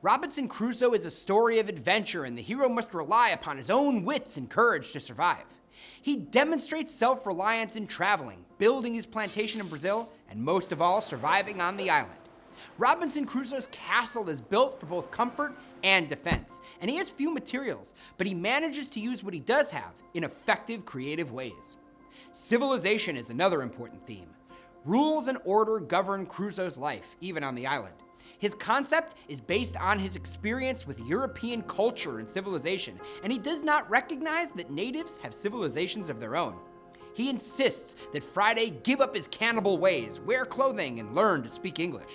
Robinson Crusoe is a story of adventure, and the hero must rely upon his own wits and courage to survive. He demonstrates self-reliance in traveling, building his plantation in Brazil, and most of all, surviving on the island. Robinson Crusoe's castle is built for both comfort and defense, and he has few materials, but he manages to use what he does have in effective, creative ways. Civilization is another important theme. Rules and order govern Crusoe's life, even on the island. His concept is based on his experience with European culture and civilization, and he does not recognize that natives have civilizations of their own. He insists that Friday give up his cannibal ways, wear clothing, and learn to speak English.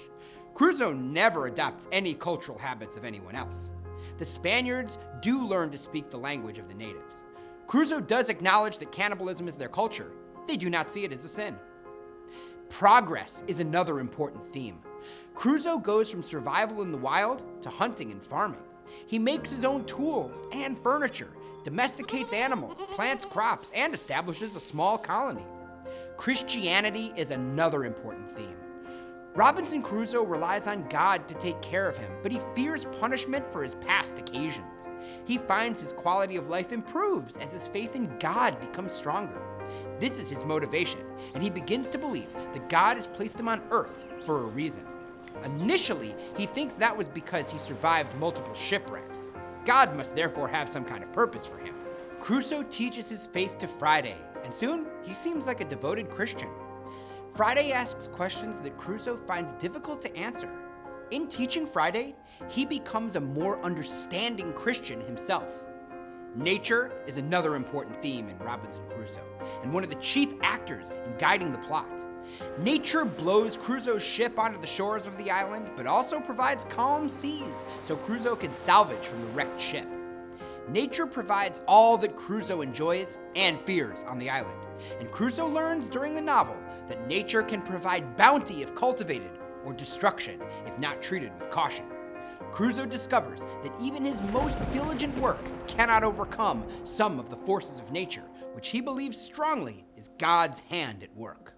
Crusoe never adopts any cultural habits of anyone else. The Spaniards do learn to speak the language of the natives. Crusoe does acknowledge that cannibalism is their culture. They do not see it as a sin. Progress is another important theme. Crusoe goes from survival in the wild to hunting and farming. He makes his own tools and furniture, domesticates animals, plants crops, and establishes a small colony. Christianity is another important theme. Robinson Crusoe relies on God to take care of him, but he fears punishment for his past occasions. He finds his quality of life improves as his faith in God becomes stronger. This is his motivation, and he begins to believe that God has placed him on earth for a reason. Initially, he thinks that was because he survived multiple shipwrecks. God must therefore have some kind of purpose for him. Crusoe teaches his faith to Friday, and soon he seems like a devoted Christian. Friday asks questions that Crusoe finds difficult to answer. In teaching Friday, he becomes a more understanding Christian himself. Nature is another important theme in Robinson Crusoe, and one of the chief actors in guiding the plot. Nature blows Crusoe's ship onto the shores of the island, but also provides calm seas so Crusoe can salvage from the wrecked ship. Nature provides all that Crusoe enjoys and fears on the island, and Crusoe learns during the novel that nature can provide bounty if cultivated, or destruction if not treated with caution. Crusoe discovers that even his most diligent work cannot overcome some of the forces of nature, which he believes strongly is God's hand at work.